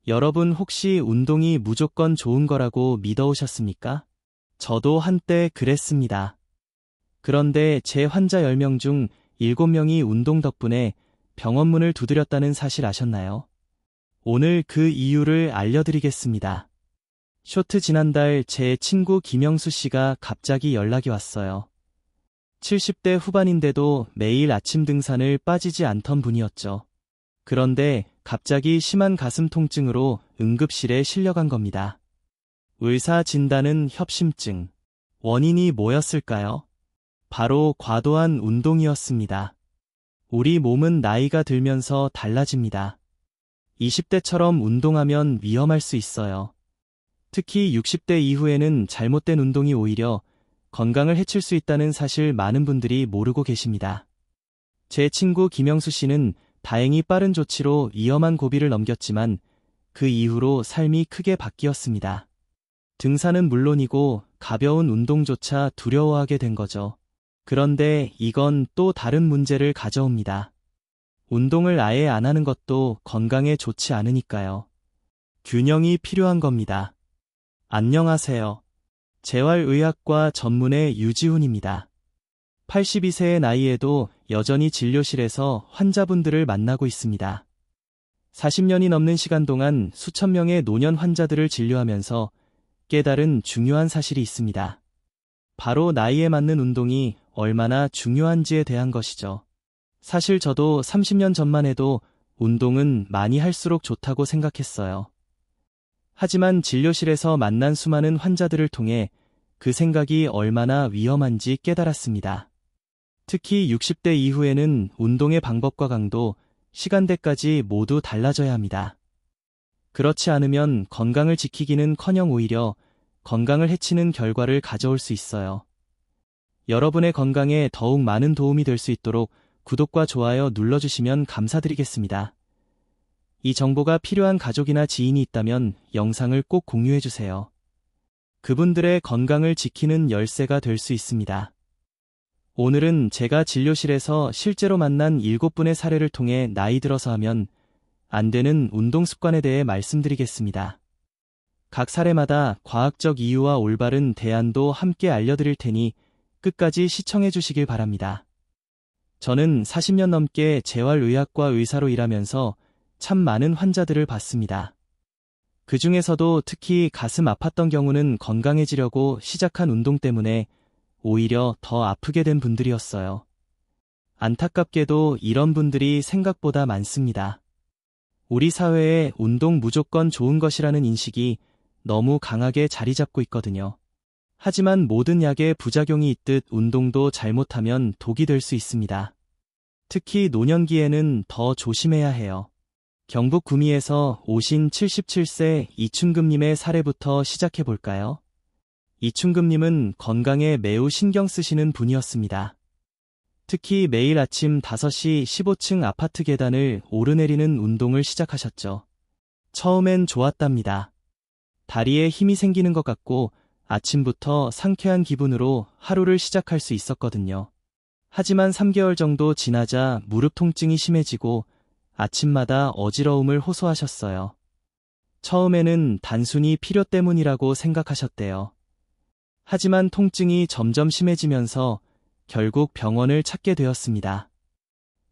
여러분 혹시 운동이 무조건 좋은 거라고 믿어오셨습니까? 저도 한때 그랬습니다. 그런데 제 환자 10명 중 7명이 운동 덕분에 병원 문을 두드렸다는 사실 아셨나요? 오늘 그 이유를 알려드리겠습니다. 쇼트 지난달 제 친구 김영수 씨가 갑자기 연락이 왔어요. 70대 후반인데도 매일 아침 등산을 빠지지 않던 분이었죠. 그런데 갑자기 심한 가슴 통증으로 응급실에 실려간 겁니다. 의사 진단은 협심증. 원인이 뭐였을까요? 바로 과도한 운동이었습니다. 우리 몸은 나이가 들면서 달라집니다. 20대처럼 운동하면 위험할 수 있어요. 특히 60대 이후에는 잘못된 운동이 오히려 건강을 해칠 수 있다는 사실 많은 분들이 모르고 계십니다. 제 친구 김영수 씨는 다행히 빠른 조치로 위험한 고비를 넘겼지만 그 이후로 삶이 크게 바뀌었습니다. 등산은 물론이고 가벼운 운동조차 두려워하게 된 거죠. 그런데 이건 또 다른 문제를 가져옵니다. 운동을 아예 안 하는 것도 건강에 좋지 않으니까요. 균형이 필요한 겁니다. 안녕하세요. 재활의학과 전문의 유지훈입니다. 82세의 나이에도 여전히 진료실에서 환자분들을 만나고 있습니다. 40년이 넘는 시간 동안 수천 명의 노년 환자들을 진료하면서 깨달은 중요한 사실이 있습니다. 바로 나이에 맞는 운동이 얼마나 중요한지에 대한 것이죠. 사실 저도 30년 전만 해도 운동은 많이 할수록 좋다고 생각했어요. 하지만 진료실에서 만난 수많은 환자들을 통해 그 생각이 얼마나 위험한지 깨달았습니다. 특히 60대 이후에는 운동의 방법과 강도, 시간대까지 모두 달라져야 합니다. 그렇지 않으면 건강을 지키기는커녕 오히려 건강을 해치는 결과를 가져올 수 있어요. 여러분의 건강에 더욱 많은 도움이 될 수 있도록 구독과 좋아요 눌러주시면 감사드리겠습니다. 이 정보가 필요한 가족이나 지인이 있다면 영상을 꼭 공유해주세요. 그분들의 건강을 지키는 열쇠가 될 수 있습니다. 오늘은 제가 진료실에서 실제로 만난 7분의 사례를 통해 나이 들어서 하면 안 되는 운동 습관에 대해 말씀드리겠습니다. 각 사례마다 과학적 이유와 올바른 대안도 함께 알려드릴 테니 끝까지 시청해 주시길 바랍니다. 저는 40년 넘게 재활의학과 의사로 일하면서 참 많은 환자들을 봤습니다. 그 중에서도 특히 가슴 아팠던 경우는 건강해지려고 시작한 운동 때문에 오히려 더 아프게 된 분들이었어요. 안타깝게도 이런 분들이 생각보다 많습니다. 우리 사회에 운동 무조건 좋은 것이라는 인식이 너무 강하게 자리 잡고 있거든요. 하지만 모든 약에 부작용이 있듯 운동도 잘못하면 독이 될 수 있습니다. 특히 노년기에는 더 조심해야 해요. 경북 구미에서 오신 77세 이춘금님의 사례부터 시작해볼까요? 이춘금님은 건강에 매우 신경 쓰시는 분이었습니다. 특히 매일 아침 5시 15층 아파트 계단을 오르내리는 운동을 시작하셨죠. 처음엔 좋았답니다. 다리에 힘이 생기는 것 같고 아침부터 상쾌한 기분으로 하루를 시작할 수 있었거든요. 하지만 3개월 정도 지나자 무릎 통증이 심해지고 아침마다 어지러움을 호소하셨어요. 처음에는 단순히 필요 때문이라고 생각하셨대요. 하지만 통증이 점점 심해지면서 결국 병원을 찾게 되었습니다.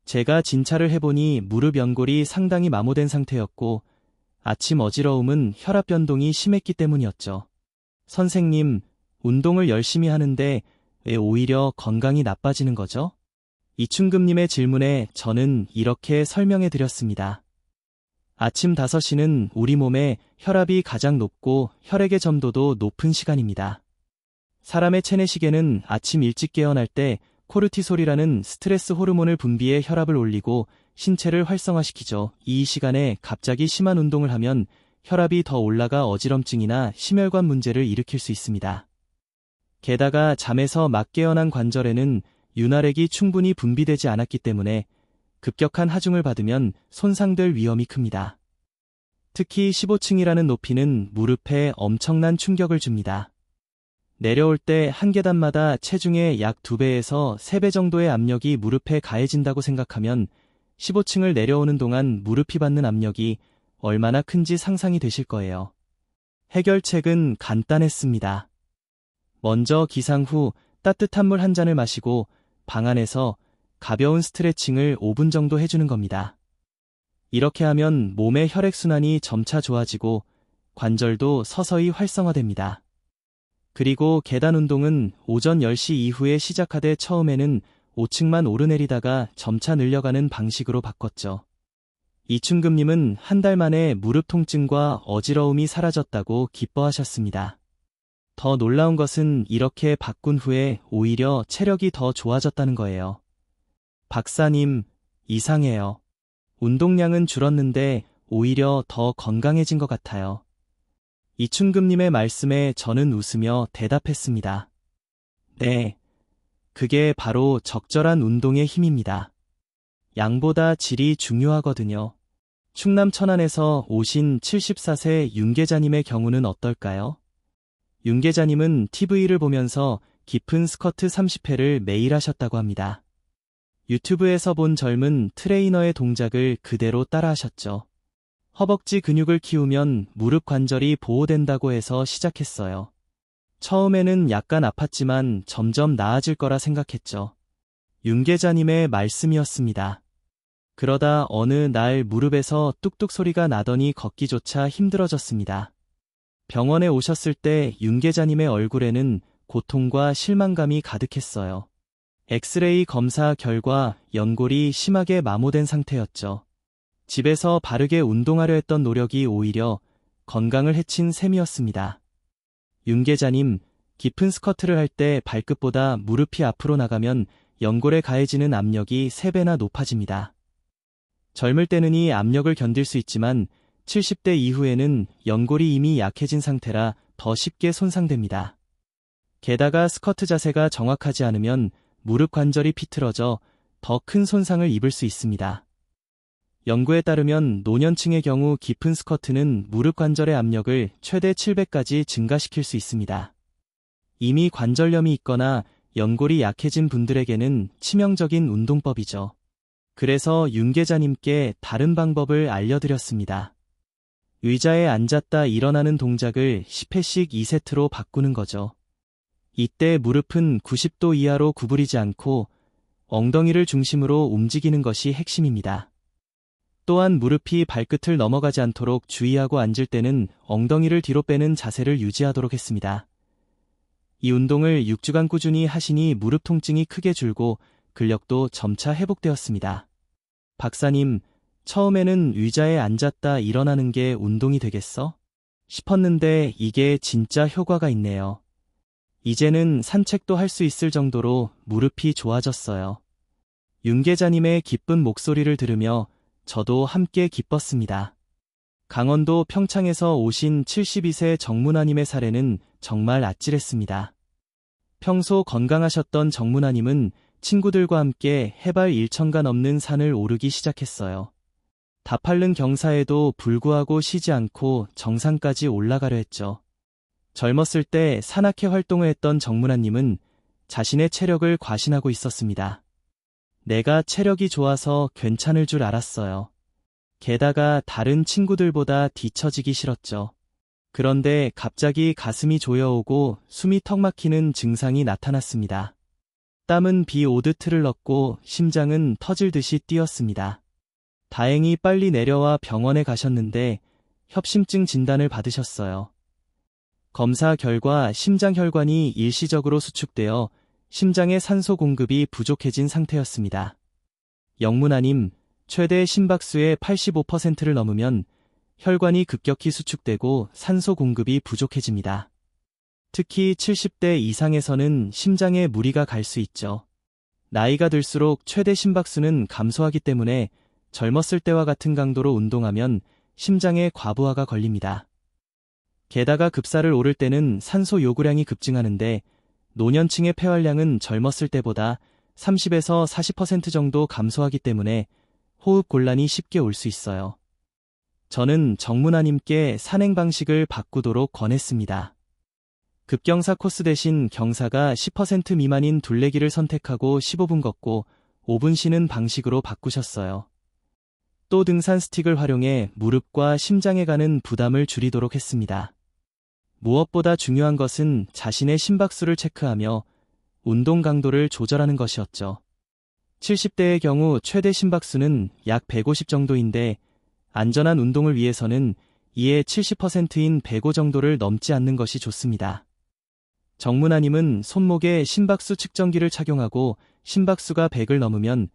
제가 진찰을 해보니 무릎 연골이 상당히 마모된 상태였고 아침 어지러움은 혈압 변동이 심했기 때문이었죠. 선생님, 운동을 열심히 하는데 왜 오히려 건강이 나빠지는 거죠? 이춘금님의 질문에 저는 이렇게 설명해 드렸습니다. 아침 5시는 우리 몸의 혈압이 가장 높고 혈액의 점도도 높은 시간입니다. 사람의 체내 시계는 아침 일찍 깨어날 때 코르티솔이라는 스트레스 호르몬을 분비해 혈압을 올리고 신체를 활성화시키죠. 이 시간에 갑자기 심한 운동을 하면 혈압이 더 올라가 어지럼증이나 심혈관 문제를 일으킬 수 있습니다. 게다가 잠에서 막 깨어난 관절에는 윤활액이 충분히 분비되지 않았기 때문에 급격한 하중을 받으면 손상될 위험이 큽니다. 특히 15층이라는 높이는 무릎에 엄청난 충격을 줍니다. 내려올 때 한 계단마다 체중의 약 2배에서 3배 정도의 압력이 무릎에 가해진다고 생각하면 15층을 내려오는 동안 무릎이 받는 압력이 얼마나 큰지 상상이 되실 거예요. 해결책은 간단했습니다. 먼저 기상 후 따뜻한 물 한 잔을 마시고 방 안에서 가벼운 스트레칭을 5분 정도 해주는 겁니다. 이렇게 하면 몸의 혈액순환이 점차 좋아지고 관절도 서서히 활성화됩니다. 그리고 계단 운동은 오전 10시 이후에 시작하되 처음에는 5층만 오르내리다가 점차 늘려가는 방식으로 바꿨죠. 이충금님은 한 달 만에 무릎 통증과 어지러움이 사라졌다고 기뻐하셨습니다. 더 놀라운 것은 이렇게 바꾼 후에 오히려 체력이 더 좋아졌다는 거예요. 박사님, 이상해요. 운동량은 줄었는데 오히려 더 건강해진 것 같아요. 이충금님의 말씀에 저는 웃으며 대답했습니다. 네, 그게 바로 적절한 운동의 힘입니다. 양보다 질이 중요하거든요. 충남 천안에서 오신 74세 윤계자님의 경우는 어떨까요? 윤계자님은 TV를 보면서 깊은 스쿼트 30회를 매일 하셨다고 합니다. 유튜브에서 본 젊은 트레이너의 동작을 그대로 따라하셨죠. 허벅지 근육을 키우면 무릎 관절이 보호된다고 해서 시작했어요. 처음에는 약간 아팠지만 점점 나아질 거라 생각했죠. 윤계자님의 말씀이었습니다. 그러다 어느 날 무릎에서 뚝뚝 소리가 나더니 걷기조차 힘들어졌습니다. 병원에 오셨을 때 윤계자님의 얼굴에는 고통과 실망감이 가득했어요. 엑스레이 검사 결과 연골이 심하게 마모된 상태였죠. 집에서 바르게 운동하려 했던 노력이 오히려 건강을 해친 셈이었습니다. 윤계자님, 깊은 스쿼트를 할 때 발끝보다 무릎이 앞으로 나가면 연골에 가해지는 압력이 3배나 높아집니다. 젊을 때는 이 압력을 견딜 수 있지만 70대 이후에는 연골이 이미 약해진 상태라 더 쉽게 손상됩니다. 게다가 스쿼트 자세가 정확하지 않으면 무릎 관절이 비틀어져 더 큰 손상을 입을 수 있습니다. 연구에 따르면 노년층의 경우 깊은 스쿼트는 무릎 관절의 압력을 최대 7배까지 증가시킬 수 있습니다. 이미 관절염이 있거나 연골이 약해진 분들에게는 치명적인 운동법이죠. 그래서 윤계자님께 다른 방법을 알려드렸습니다. 의자에 앉았다 일어나는 동작을 10회씩 2세트로 바꾸는 거죠. 이때 무릎은 90도 이하로 구부리지 않고 엉덩이를 중심으로 움직이는 것이 핵심입니다. 또한 무릎이 발끝을 넘어가지 않도록 주의하고 앉을 때는 엉덩이를 뒤로 빼는 자세를 유지하도록 했습니다. 이 운동을 6주간 꾸준히 하시니 무릎 통증이 크게 줄고 근력도 점차 회복되었습니다. 박사님, 처음에는 의자에 앉았다 일어나는 게 운동이 되겠어? 싶었는데 이게 진짜 효과가 있네요. 이제는 산책도 할 수 있을 정도로 무릎이 좋아졌어요. 윤계자님의 기쁜 목소리를 들으며 저도 함께 기뻤습니다. 강원도 평창에서 오신 72세 정문아님의 사례는 정말 아찔했습니다. 평소 건강하셨던 정문아님은 친구들과 함께 해발 1,000가 넘는 산을 오르기 시작했어요. 다팔른 경사에도 불구하고 쉬지 않고 정상까지 올라가려 했죠. 젊었을 때 산악회 활동을 했던 정문아님은 자신의 체력을 과신하고 있었습니다. 내가 체력이 좋아서 괜찮을 줄 알았어요. 게다가 다른 친구들보다 뒤처지기 싫었죠. 그런데 갑자기 가슴이 조여오고 숨이 턱 막히는 증상이 나타났습니다. 땀은 비 오듯 틀을렀고 심장은 터질 듯이 뛰었습니다. 다행히 빨리 내려와 병원에 가셨는데 협심증 진단을 받으셨어요. 검사 결과 심장 혈관이 일시적으로 수축되어 심장의 산소 공급이 부족해진 상태였습니다. 영문아님, 최대 심박수의 85%를 넘으면 혈관이 급격히 수축되고 산소 공급이 부족해집니다. 특히 70대 이상에서는 심장에 무리가 갈 수 있죠. 나이가 들수록 최대 심박수는 감소하기 때문에 젊었을 때와 같은 강도로 운동하면 심장에 과부하가 걸립니다. 게다가 급사를 오를 때는 산소 요구량이 급증하는데 노년층의 폐활량은 젊었을 때보다 30에서 40% 정도 감소하기 때문에 호흡 곤란이 쉽게 올 수 있어요. 저는 정문아님께 산행 방식을 바꾸도록 권했습니다. 급경사 코스 대신 경사가 10% 미만인 둘레길을 선택하고 15분 걷고 5분 쉬는 방식으로 바꾸셨어요. 또 등산 스틱을 활용해 무릎과 심장에 가는 부담을 줄이도록 했습니다. 무엇보다 중요한 것은 자신의 심박수를 체크하며 운동 강도를 조절하는 것이었죠. 70대의 경우 최대 심박수는 약 150 정도인데 안전한 운동을 위해서는 이의 70%인 105 정도를 넘지 않는 것이 좋습니다. 정문아님은 손목에 심박수 측정기를 착용하고 심박수가 100을 넘으면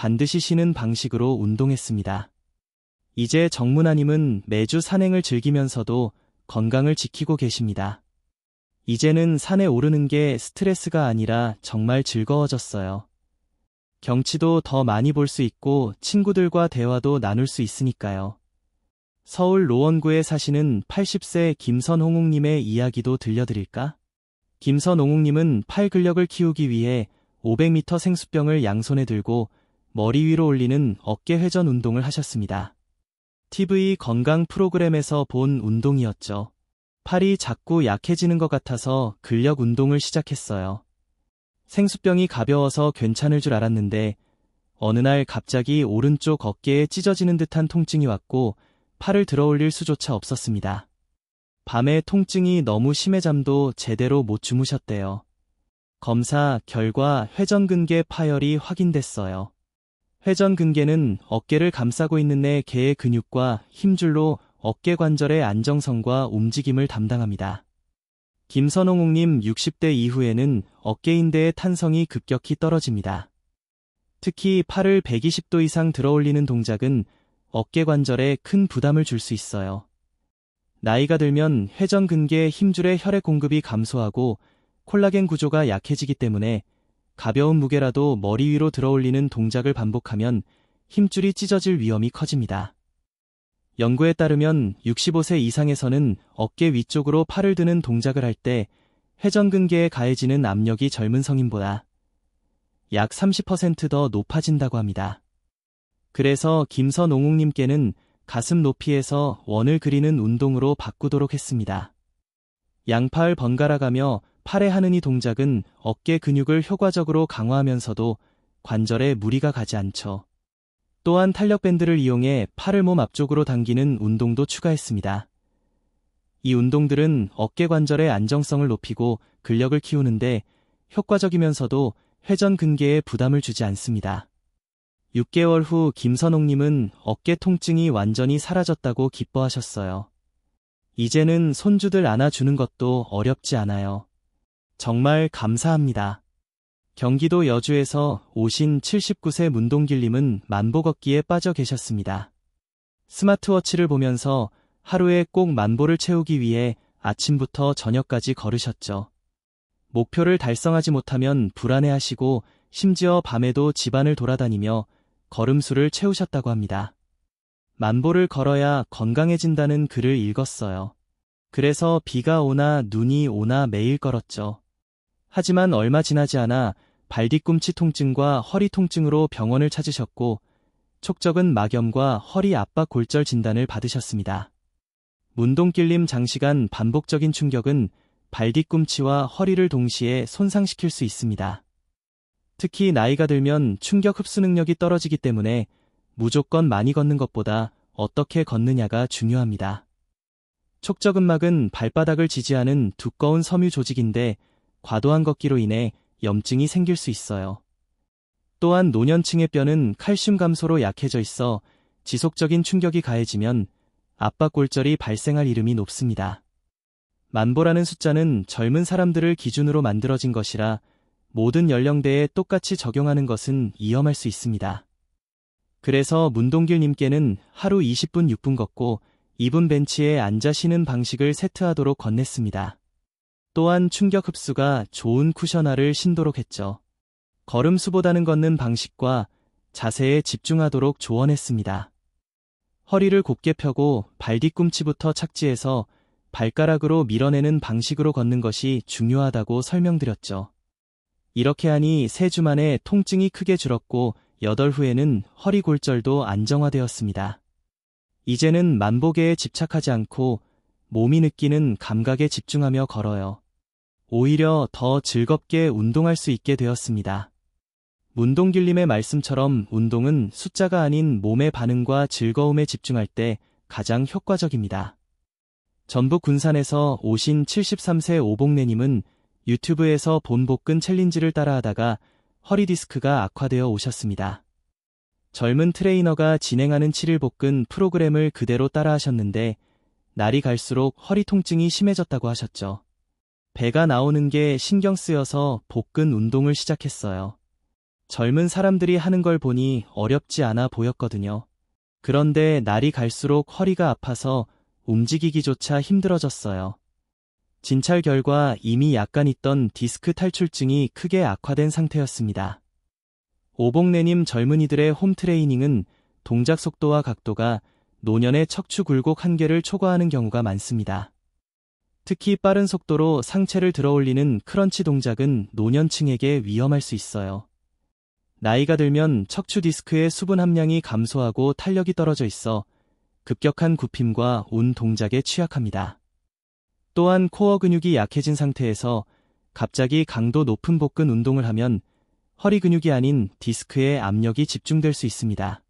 반드시 쉬는 방식으로 운동했습니다. 이제 정문아님은 매주 산행을 즐기면서도 건강을 지키고 계십니다. 이제는 산에 오르는 게 스트레스가 아니라 정말 즐거워졌어요. 경치도 더 많이 볼 수 있고 친구들과 대화도 나눌 수 있으니까요. 서울 노원구에 사시는 80세 김선홍욱님의 이야기도 들려드릴까? 김선홍욱님은 팔 근력을 키우기 위해 500m 생수병을 양손에 들고 머리 위로 올리는 어깨 회전 운동을 하셨습니다. TV 건강 프로그램에서 본 운동이었죠. 팔이 자꾸 약해지는 것 같아서 근력 운동을 시작했어요. 생수병이 가벼워서 괜찮을 줄 알았는데 어느 날 갑자기 오른쪽 어깨에 찢어지는 듯한 통증이 왔고 팔을 들어 올릴 수조차 없었습니다. 밤에 통증이 너무 심해 잠도 제대로 못 주무셨대요. 검사 결과 회전근개 파열이 확인됐어요. 회전근개는 어깨를 감싸고 있는 내 개의 근육과 힘줄로 어깨 관절의 안정성과 움직임을 담당합니다. 김선홍욱님 60대 이후에는 어깨인대의 탄성이 급격히 떨어집니다. 특히 팔을 120도 이상 들어 올리는 동작은 어깨 관절에 큰 부담을 줄 수 있어요. 나이가 들면 회전근개 힘줄의 혈액 공급이 감소하고 콜라겐 구조가 약해지기 때문에 가벼운 무게라도 머리 위로 들어 올리는 동작을 반복하면 힘줄이 찢어질 위험이 커집니다. 연구에 따르면 65세 이상에서는 어깨 위쪽으로 팔을 드는 동작을 할 때 회전근개에 가해지는 압력이 젊은 성인보다 약 30% 더 높아진다고 합니다. 그래서 김선홍욱님께는 가슴 높이에서 원을 그리는 운동으로 바꾸도록 했습니다. 양팔 번갈아 가며 팔에 하는 이 동작은 어깨 근육을 효과적으로 강화하면서도 관절에 무리가 가지 않죠. 또한 탄력밴드를 이용해 팔을 몸 앞쪽으로 당기는 운동도 추가했습니다. 이 운동들은 어깨 관절의 안정성을 높이고 근력을 키우는데 효과적이면서도 회전근개에 부담을 주지 않습니다. 6개월 후 김선홍님은 어깨 통증이 완전히 사라졌다고 기뻐하셨어요. 이제는 손주들 안아주는 것도 어렵지 않아요. 정말 감사합니다. 경기도 여주에서 오신 79세 문동길님은 만보 걷기에 빠져 계셨습니다. 스마트워치를 보면서 하루에 꼭 만보를 채우기 위해 아침부터 저녁까지 걸으셨죠. 목표를 달성하지 못하면 불안해하시고 심지어 밤에도 집안을 돌아다니며 걸음수를 채우셨다고 합니다. 만보를 걸어야 건강해진다는 글을 읽었어요. 그래서 비가 오나 눈이 오나 매일 걸었죠. 하지만 얼마 지나지 않아 발뒤꿈치 통증과 허리 통증으로 병원을 찾으셨고 촉적은 막염과 허리 압박 골절 진단을 받으셨습니다. 문동길님 장시간 반복적인 충격은 발뒤꿈치와 허리를 동시에 손상시킬 수 있습니다. 특히 나이가 들면 충격 흡수 능력이 떨어지기 때문에 무조건 많이 걷는 것보다 어떻게 걷느냐가 중요합니다. 촉저근막은 발바닥을 지지하는 두꺼운 섬유 조직인데 과도한 걷기로 인해 염증이 생길 수 있어요. 또한 노년층의 뼈는 칼슘 감소로 약해져 있어 지속적인 충격이 가해지면 압박골절이 발생할 위험이 높습니다. 만보라는 숫자는 젊은 사람들을 기준으로 만들어진 것이라 모든 연령대에 똑같이 적용하는 것은 위험할 수 있습니다. 그래서 문동길님께는 하루 20분 6분 걷고 2분 벤치에 앉아 쉬는 방식을 세트하도록 권냈습니다. 또한 충격 흡수가 좋은 쿠셔너를 신도록 했죠. 걸음수보다는 걷는 방식과 자세에 집중하도록 조언했습니다. 허리를 곧게 펴고 발뒤꿈치부터 착지해서 발가락으로 밀어내는 방식으로 걷는 것이 중요하다고 설명드렸죠. 이렇게 하니 3주 만에 통증이 크게 줄었고 8 후에는 허리 골절도 안정화되었습니다. 이제는 만보계에 집착하지 않고 몸이 느끼는 감각에 집중하며 걸어요. 오히려 더 즐겁게 운동할 수 있게 되었습니다. 문동길님의 말씀처럼 운동은 숫자가 아닌 몸의 반응과 즐거움에 집중할 때 가장 효과적입니다. 전북 군산에서 오신 73세 오복래님은 유튜브에서 본 복근 챌린지를 따라하다가 허리 디스크가 악화되어 오셨습니다. 젊은 트레이너가 진행하는 7일 복근 프로그램을 그대로 따라하셨는데 날이 갈수록 허리 통증이 심해졌다고 하셨죠. 배가 나오는 게 신경 쓰여서 복근 운동을 시작했어요. 젊은 사람들이 하는 걸 보니 어렵지 않아 보였거든요. 그런데 날이 갈수록 허리가 아파서 움직이기조차 힘들어졌어요. 진찰 결과 이미 약간 있던 디스크 탈출증이 크게 악화된 상태였습니다. 오복래님 젊은이들의 홈트레이닝은 동작 속도와 각도가 노년의 척추 굴곡 한계를 초과하는 경우가 많습니다. 특히 빠른 속도로 상체를 들어올리는 크런치 동작은 노년층에게 위험할 수 있어요. 나이가 들면 척추 디스크의 수분 함량이 감소하고 탄력이 떨어져 있어 급격한 굽힘과 운 동작에 취약합니다. 또한 코어 근육이 약해진 상태에서 갑자기 강도 높은 복근 운동을 하면 허리 근육이 아닌 디스크에 압력이 집중될 수 있습니다.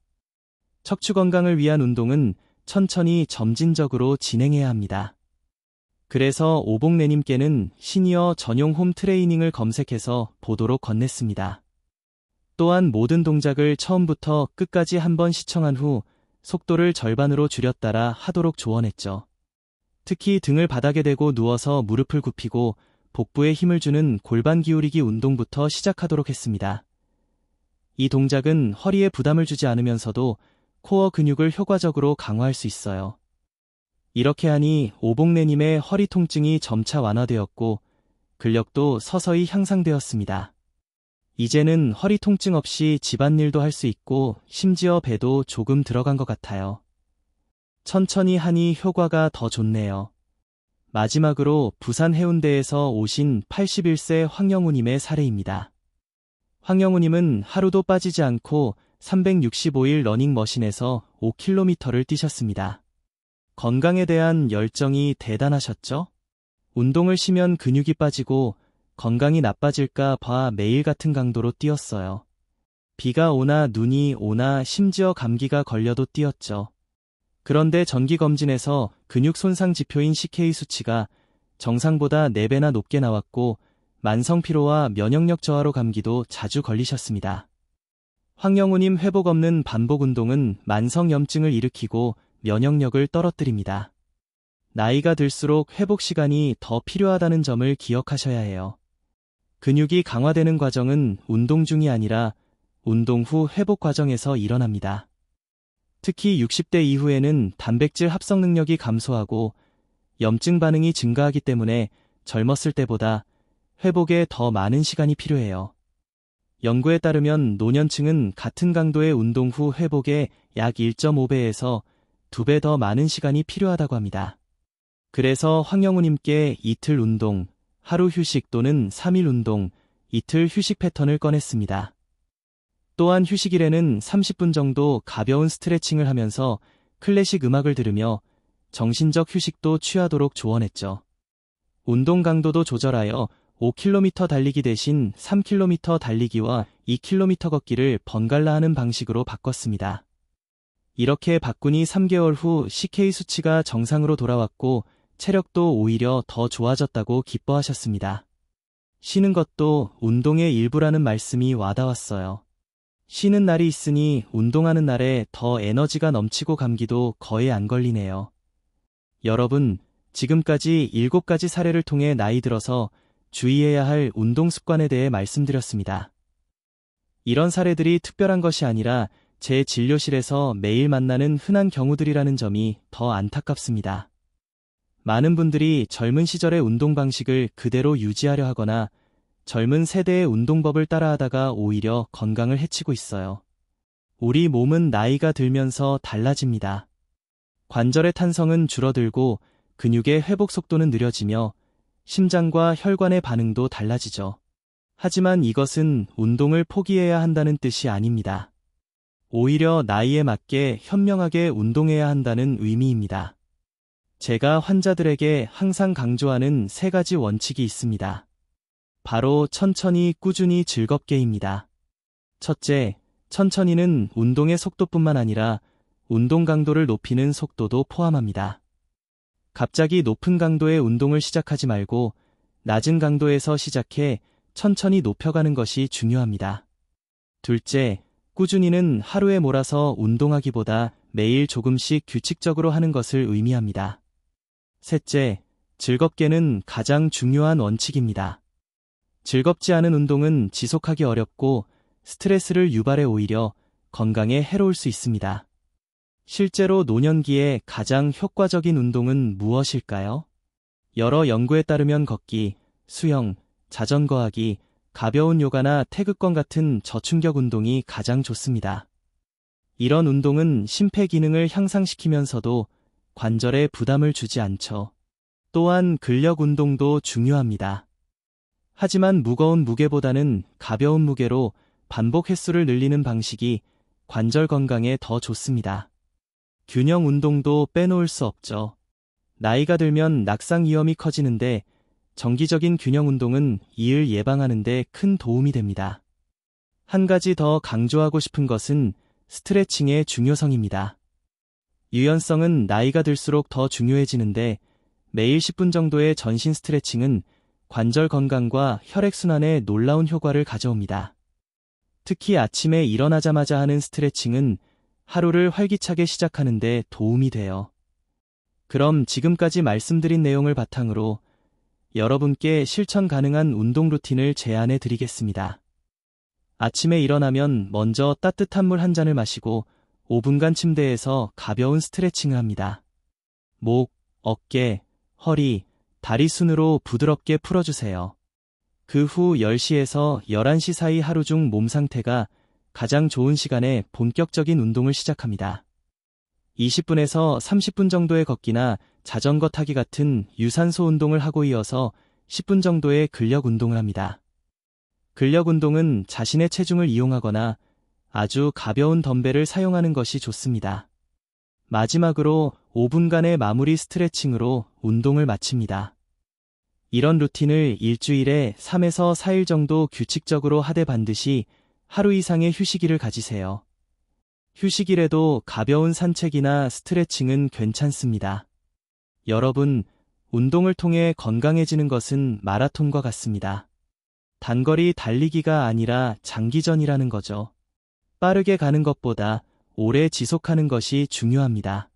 척추 건강을 위한 운동은 천천히 점진적으로 진행해야 합니다. 그래서 오복래님께는 시니어 전용 홈 트레이닝을 검색해서 보도록 건넸습니다. 또한 모든 동작을 처음부터 끝까지 한번 시청한 후 속도를 절반으로 줄였다라 하도록 조언했죠. 특히 등을 바닥에 대고 누워서 무릎을 굽히고 복부에 힘을 주는 골반 기울이기 운동부터 시작하도록 했습니다. 이 동작은 허리에 부담을 주지 않으면서도 코어 근육을 효과적으로 강화할 수 있어요. 이렇게 하니 오복래님의 허리 통증이 점차 완화되었고 근력도 서서히 향상되었습니다. 이제는 허리 통증 없이 집안일도 할 수 있고 심지어 배도 조금 들어간 것 같아요. 천천히 하니 효과가 더 좋네요. 마지막으로 부산 해운대에서 오신 81세 황영우님의 사례입니다. 황영우님은 하루도 빠지지 않고 365일 러닝머신에서 5km를 뛰셨습니다. 건강에 대한 열정이 대단하셨죠? 운동을 쉬면 근육이 빠지고 건강이 나빠질까 봐 매일 같은 강도로 뛰었어요. 비가 오나 눈이 오나 심지어 감기가 걸려도 뛰었죠. 그런데 정기검진에서 근육 손상 지표인 CK 수치가 정상보다 4배나 높게 나왔고 만성피로와 면역력 저하로 감기도 자주 걸리셨습니다. 황영우님 회복 없는 반복 운동은 만성염증을 일으키고 면역력을 떨어뜨립니다. 나이가 들수록 회복 시간이 더 필요하다는 점을 기억하셔야 해요. 근육이 강화되는 과정은 운동 중이 아니라 운동 후 회복 과정에서 일어납니다. 특히 60대 이후에는 단백질 합성 능력이 감소하고 염증 반응이 증가하기 때문에 젊었을 때보다 회복에 더 많은 시간이 필요해요. 연구에 따르면 노년층은 같은 강도의 운동 후 회복에 약 1.5배에서 2배 더 많은 시간이 필요하다고 합니다. 그래서 황영우님께 이틀 운동, 하루 휴식 또는 3일 운동, 이틀 휴식 패턴을 꺼냈습니다. 또한 휴식일에는 30분 정도 가벼운 스트레칭을 하면서 클래식 음악을 들으며 정신적 휴식도 취하도록 조언했죠. 운동 강도도 조절하여 5km 달리기 대신 3km 달리기와 2km 걷기를 번갈아 하는 방식으로 바꿨습니다. 이렇게 바꾸니 3개월 후 CK 수치가 정상으로 돌아왔고 체력도 오히려 더 좋아졌다고 기뻐하셨습니다. 쉬는 것도 운동의 일부라는 말씀이 와닿았어요. 쉬는 날이 있으니 운동하는 날에 더 에너지가 넘치고 감기도 거의 안 걸리네요. 여러분, 지금까지 7가지 사례를 통해 나이 들어서 주의해야 할 운동 습관에 대해 말씀드렸습니다. 이런 사례들이 특별한 것이 아니라 제 진료실에서 매일 만나는 흔한 경우들이라는 점이 더 안타깝습니다. 많은 분들이 젊은 시절의 운동 방식을 그대로 유지하려 하거나 젊은 세대의 운동법을 따라하다가 오히려 건강을 해치고 있어요. 우리 몸은 나이가 들면서 달라집니다. 관절의 탄성은 줄어들고 근육의 회복 속도는 느려지며 심장과 혈관의 반응도 달라지죠. 하지만 이것은 운동을 포기해야 한다는 뜻이 아닙니다. 오히려 나이에 맞게 현명하게 운동해야 한다는 의미입니다. 제가 환자들에게 항상 강조하는 3가지 원칙이 있습니다. 바로 천천히 꾸준히 즐겁게입니다. 첫째, 천천히는 운동의 속도뿐만 아니라 운동 강도를 높이는 속도도 포함합니다. 갑자기 높은 강도의 운동을 시작하지 말고 낮은 강도에서 시작해 천천히 높여가는 것이 중요합니다. 둘째, 꾸준히는 하루에 몰아서 운동하기보다 매일 조금씩 규칙적으로 하는 것을 의미합니다. 셋째, 즐겁게는 가장 중요한 원칙입니다. 즐겁지 않은 운동은 지속하기 어렵고 스트레스를 유발해 오히려 건강에 해로울 수 있습니다. 실제로 노년기에 가장 효과적인 운동은 무엇일까요? 여러 연구에 따르면 걷기, 수영, 자전거 하기, 가벼운 요가나 태극권 같은 저충격 운동이 가장 좋습니다. 이런 운동은 심폐 기능을 향상시키면서도 관절에 부담을 주지 않죠. 또한 근력 운동도 중요합니다. 하지만 무거운 무게보다는 가벼운 무게로 반복 횟수를 늘리는 방식이 관절 건강에 더 좋습니다. 균형 운동도 빼놓을 수 없죠. 나이가 들면 낙상 위험이 커지는데 정기적인 균형 운동은 이를 예방하는 데 큰 도움이 됩니다. 한 가지 더 강조하고 싶은 것은 스트레칭의 중요성입니다. 유연성은 나이가 들수록 더 중요해지는데 매일 10분 정도의 전신 스트레칭은 관절 건강과 혈액순환에 놀라운 효과를 가져옵니다. 특히 아침에 일어나자마자 하는 스트레칭은 하루를 활기차게 시작하는 데 도움이 돼요. 그럼 지금까지 말씀드린 내용을 바탕으로 여러분께 실천 가능한 운동 루틴을 제안해 드리겠습니다. 아침에 일어나면 먼저 따뜻한 물 한 잔을 마시고 5분간 침대에서 가벼운 스트레칭을 합니다. 목, 어깨, 허리, 다리 순으로 부드럽게 풀어주세요. 그 후 10시에서 11시 사이 하루 중 몸 상태가 가장 좋은 시간에 본격적인 운동을 시작합니다. 20분에서 30분 정도의 걷기나 자전거 타기 같은 유산소 운동을 하고 이어서 10분 정도의 근력 운동을 합니다. 근력 운동은 자신의 체중을 이용하거나 아주 가벼운 덤벨을 사용하는 것이 좋습니다. 마지막으로 5분간의 마무리 스트레칭으로 운동을 마칩니다. 이런 루틴을 일주일에 3에서 4일 정도 규칙적으로 하되 반드시 하루 이상의 휴식일을 가지세요. 휴식일에도 가벼운 산책이나 스트레칭은 괜찮습니다. 여러분, 운동을 통해 건강해지는 것은 마라톤과 같습니다. 단거리 달리기가 아니라 장기전이라는 거죠. 빠르게 가는 것보다 오래 지속하는 것이 중요합니다.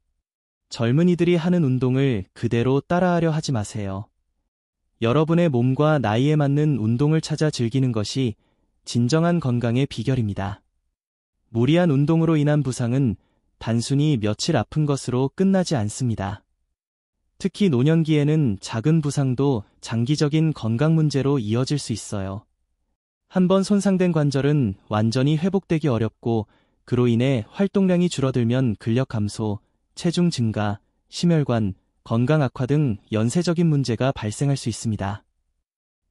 젊은이들이 하는 운동을 그대로 따라하려 하지 마세요. 여러분의 몸과 나이에 맞는 운동을 찾아 즐기는 것이 진정한 건강의 비결입니다. 무리한 운동으로 인한 부상은 단순히 며칠 아픈 것으로 끝나지 않습니다. 특히 노년기에는 작은 부상도 장기적인 건강 문제로 이어질 수 있어요. 한번 손상된 관절은 완전히 회복되기 어렵고 그로 인해 활동량이 줄어들면 근력 감소, 체중 증가, 심혈관, 건강 악화 등 연쇄적인 문제가 발생할 수 있습니다.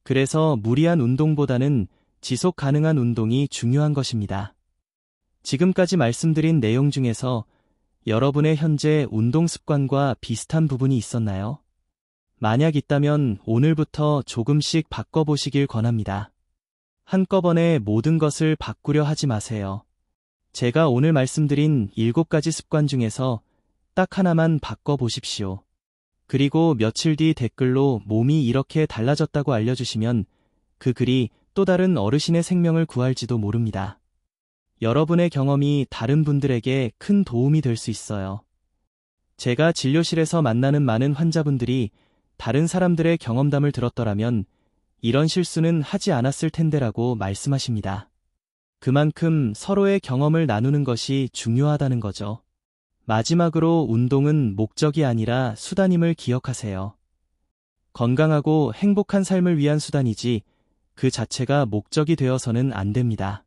그래서 무리한 운동보다는 지속 가능한 운동이 중요한 것입니다. 지금까지 말씀드린 내용 중에서 여러분의 현재 운동 습관과 비슷한 부분이 있었나요? 만약 있다면 오늘부터 조금씩 바꿔보시길 권합니다. 한꺼번에 모든 것을 바꾸려 하지 마세요. 제가 오늘 말씀드린 7가지 습관 중에서 딱 하나만 바꿔보십시오. 그리고 며칠 뒤 댓글로 몸이 이렇게 달라졌다고 알려주시면 그 글이 또 다른 어르신의 생명을 구할지도 모릅니다. 여러분의 경험이 다른 분들에게 큰 도움이 될 수 있어요. 제가 진료실에서 만나는 많은 환자분들이 다른 사람들의 경험담을 들었더라면 이런 실수는 하지 않았을 텐데라고 말씀하십니다. 그만큼 서로의 경험을 나누는 것이 중요하다는 거죠. 마지막으로 운동은 목적이 아니라 수단임을 기억하세요. 건강하고 행복한 삶을 위한 수단이지 그 자체가 목적이 되어서는 안 됩니다.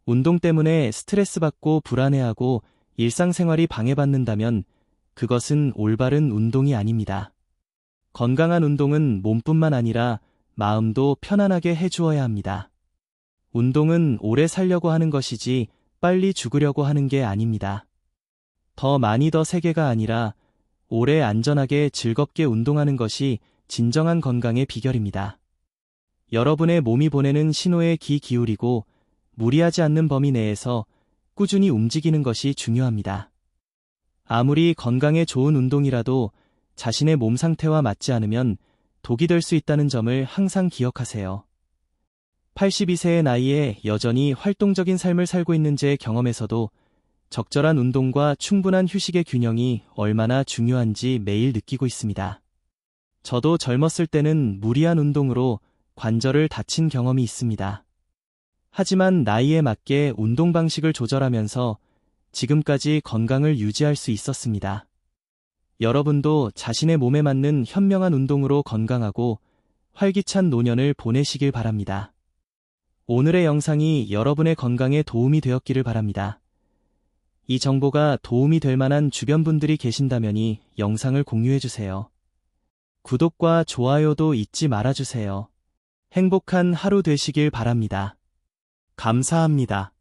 운동 때문에 스트레스 받고 불안해하고 일상생활이 방해받는다면 그것은 올바른 운동이 아닙니다. 건강한 운동은 몸뿐만 아니라 마음도 편안하게 해주어야 합니다. 운동은 오래 살려고 하는 것이지 빨리 죽으려고 하는 게 아닙니다. 더 많이 더 세게가 아니라 오래 안전하게 즐겁게 운동하는 것이 진정한 건강의 비결입니다. 여러분의 몸이 보내는 신호에 귀 기울이고 무리하지 않는 범위 내에서 꾸준히 움직이는 것이 중요합니다. 아무리 건강에 좋은 운동이라도 자신의 몸 상태와 맞지 않으면 독이 될 수 있다는 점을 항상 기억하세요. 82세의 나이에 여전히 활동적인 삶을 살고 있는 제 경험에서도 적절한 운동과 충분한 휴식의 균형이 얼마나 중요한지 매일 느끼고 있습니다. 저도 젊었을 때는 무리한 운동으로 관절을 다친 경험이 있습니다. 하지만 나이에 맞게 운동 방식을 조절하면서 지금까지 건강을 유지할 수 있었습니다. 여러분도 자신의 몸에 맞는 현명한 운동으로 건강하고 활기찬 노년을 보내시길 바랍니다. 오늘의 영상이 여러분의 건강에 도움이 되었기를 바랍니다. 이 정보가 도움이 될 만한 주변 분들이 계신다면 영상을 공유해주세요. 구독과 좋아요도 잊지 말아주세요. 행복한 하루 되시길 바랍니다. 감사합니다.